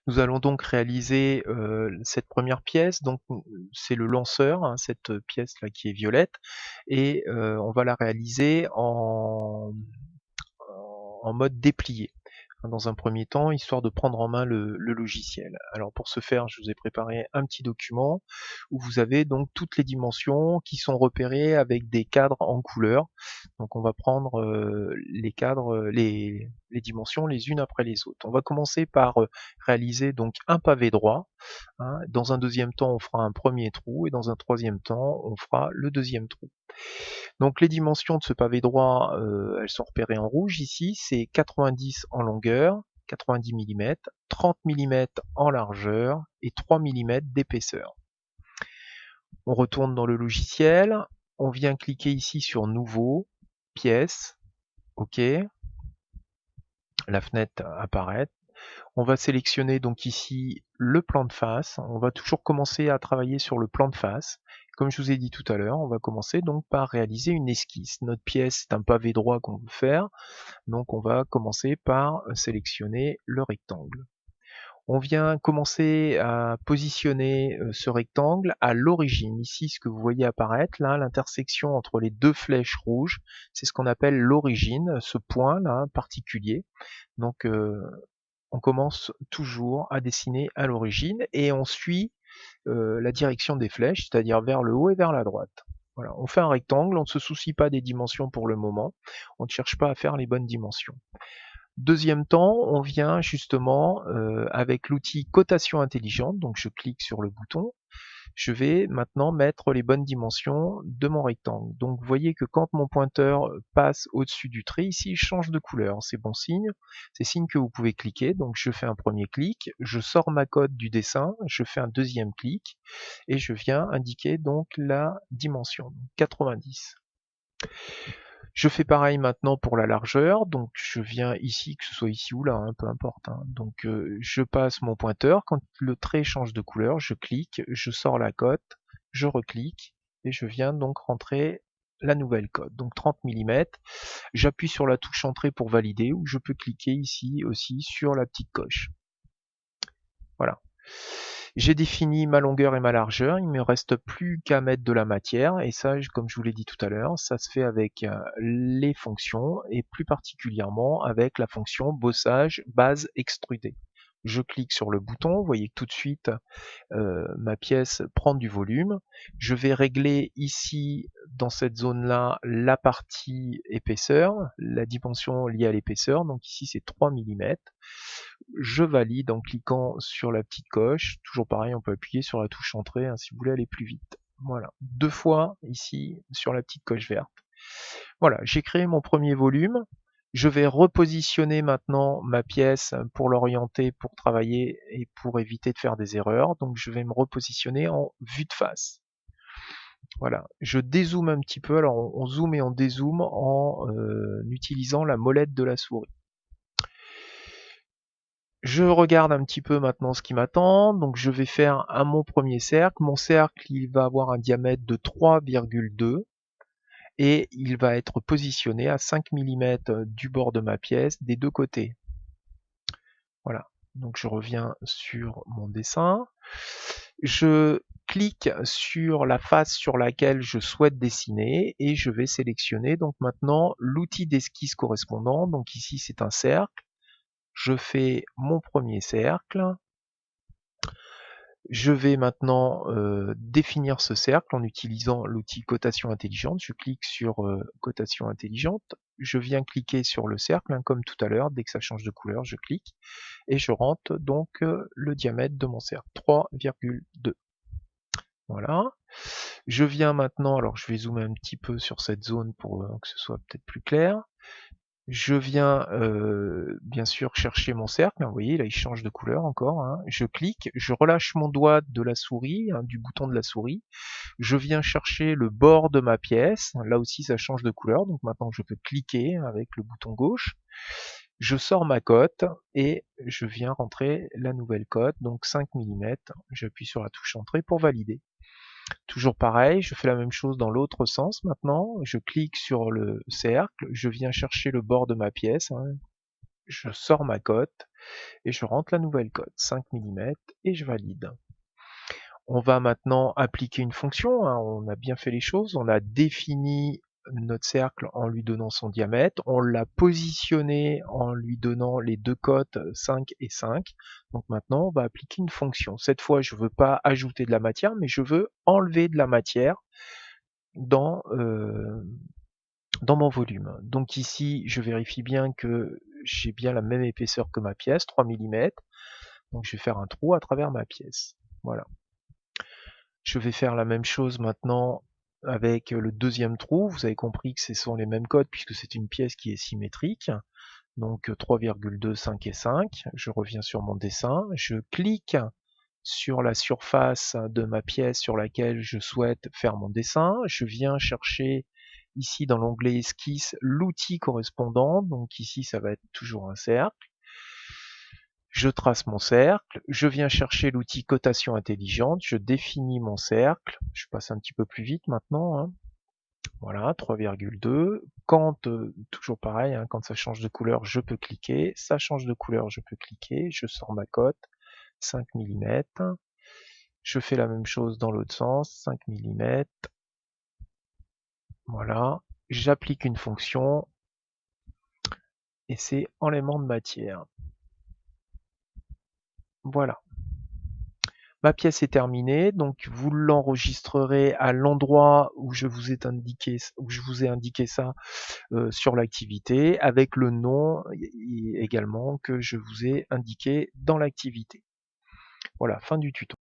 Nous allons donc réaliser cette première pièce, donc c'est le lanceur, hein, cette pièce là qui est violette, et on va la réaliser en mode déplié, hein, dans un premier temps, histoire de prendre en main le logiciel. Alors pour ce faire, je vous ai préparé un petit document où vous avez donc toutes les dimensions qui sont repérées avec des cadres en couleur. Donc on va prendre les cadres, les dimensions les unes après les autres. On va commencer par réaliser donc un pavé droit, hein. Dans un deuxième temps, on fera un premier trou et dans un troisième temps, on fera le deuxième trou. Donc les dimensions de ce pavé droit, elles sont repérées en rouge ici, c'est 90 en longueur, 90 mm, 30 mm en largeur et 3 mm d'épaisseur. On retourne dans le logiciel, on vient cliquer ici sur Nouveau, Pièce, OK, la fenêtre apparaît. On va sélectionner donc ici le plan de face. On va toujours commencer à travailler sur le plan de face. Comme je vous ai dit tout à l'heure, on va commencer donc par réaliser une esquisse. Notre pièce est un pavé droit qu'on veut faire, donc on va commencer par sélectionner le rectangle. On vient commencer à positionner ce rectangle à l'origine. Ici, ce que vous voyez apparaître, là, l'intersection entre les deux flèches rouges, c'est ce qu'on appelle l'origine, ce point là particulier. Donc on commence toujours à dessiner à l'origine et on suit la direction des flèches, c'est-à-dire vers le haut et vers la droite. Voilà, on fait un rectangle, on ne se soucie pas des dimensions pour le moment, on ne cherche pas à faire les bonnes dimensions. Deuxième temps, on vient justement avec l'outil cotation intelligente, donc je clique sur le bouton, je vais maintenant mettre les bonnes dimensions de mon rectangle. Donc vous voyez que quand mon pointeur passe au-dessus du trait, ici il change de couleur, c'est bon signe, c'est signe que vous pouvez cliquer. Donc je fais un premier clic, je sors ma cote du dessin, je fais un deuxième clic et je viens indiquer donc la dimension, 90. Je fais pareil maintenant pour la largeur, donc je viens ici, que ce soit ici ou là, hein, peu importe, hein. Donc je passe mon pointeur, quand le trait change de couleur, je clique, je sors la cote, je reclique, et je viens donc rentrer la nouvelle cote, donc 30 mm. J'appuie sur la touche entrée pour valider, ou je peux cliquer ici aussi sur la petite coche. Voilà. J'ai défini ma longueur et ma largeur, il ne me reste plus qu'à mettre de la matière, et ça, comme je vous l'ai dit tout à l'heure, ça se fait avec les fonctions, et plus particulièrement avec la fonction bossage base extrudée. Je clique sur le bouton, vous voyez que tout de suite ma pièce prend du volume. Je vais régler ici, dans cette zone-là, la partie épaisseur, la dimension liée à l'épaisseur, donc ici c'est 3 mm. Je valide en cliquant sur la petite coche, toujours pareil, on peut appuyer sur la touche entrée hein, si vous voulez aller plus vite. Voilà, deux fois ici sur la petite coche verte. Voilà, j'ai créé mon premier volume. Je vais repositionner maintenant ma pièce pour l'orienter, pour travailler et pour éviter de faire des erreurs. Donc je vais me repositionner en vue de face. Voilà, je dézoome un petit peu. Alors on zoome et on dézoome en utilisant la molette de la souris. Je regarde un petit peu maintenant ce qui m'attend. Donc je vais faire mon premier cercle. Mon cercle, il va avoir un diamètre de 3,2 et il va être positionné à 5 mm du bord de ma pièce des deux côtés. Voilà, donc je reviens sur mon dessin. Je clique sur la face sur laquelle je souhaite dessiner et je vais sélectionner donc maintenant l'outil d'esquisse correspondant. Donc ici c'est un cercle. Je fais mon premier cercle. Je vais maintenant définir ce cercle en utilisant l'outil cotation intelligente. Je clique sur cotation intelligente. Je viens cliquer sur le cercle, hein, comme tout à l'heure. Dès que ça change de couleur, je clique. Et je rentre donc le diamètre de mon cercle, 3,2. Voilà. Je viens maintenant, alors je vais zoomer un petit peu sur cette zone pour que ce soit peut-être plus clair. Je viens bien sûr chercher mon cercle, hein, vous voyez là il change de couleur encore, hein. Je clique, je relâche mon doigt de la souris, hein, du bouton de la souris, je viens chercher le bord de ma pièce, là aussi ça change de couleur, donc maintenant je peux cliquer avec le bouton gauche, je sors ma cote et je viens rentrer la nouvelle cote, donc 5 mm, j'appuie sur la touche entrée pour valider. Toujours pareil, je fais la même chose dans l'autre sens maintenant. Je clique sur le cercle, je viens chercher le bord de ma pièce, hein. je sors ma cote et je rentre la nouvelle cote, 5 mm, et je valide. On va maintenant appliquer une fonction, hein. On a bien fait les choses, on a défini notre cercle en lui donnant son diamètre, on l'a positionné en lui donnant les deux cotes 5 et 5. Donc maintenant on va appliquer une fonction. Cette fois je ne veux pas ajouter de la matière, mais je veux enlever de la matière dans mon volume. Donc ici je vérifie bien que j'ai bien la même épaisseur que ma pièce, 3 mm. Donc je vais faire un trou à travers ma pièce. Voilà. Je vais faire la même chose maintenant avec le deuxième trou. Vous avez compris que ce sont les mêmes codes puisque c'est une pièce qui est symétrique. Donc 3,2, 5 et 5. Je reviens sur mon dessin. Je clique sur la surface de ma pièce sur laquelle je souhaite faire mon dessin. Je viens chercher ici dans l'onglet esquisse l'outil correspondant. Donc ici ça va être toujours un cercle. Je trace mon cercle, je viens chercher l'outil cotation intelligente, je définis mon cercle, je passe un petit peu plus vite maintenant, hein. Voilà, 3,2. Quand, toujours pareil, hein, quand ça change de couleur, je peux cliquer, ça change de couleur, je peux cliquer, je sors ma cote, 5 mm. Je fais la même chose dans l'autre sens, 5 mm. Voilà, j'applique une fonction et c'est enlèvement de matière. Voilà. Ma pièce est terminée, donc vous l'enregistrerez à l'endroit où je vous ai indiqué ça sur l'activité, avec le nom également que je vous ai indiqué dans l'activité. Voilà, fin du tuto.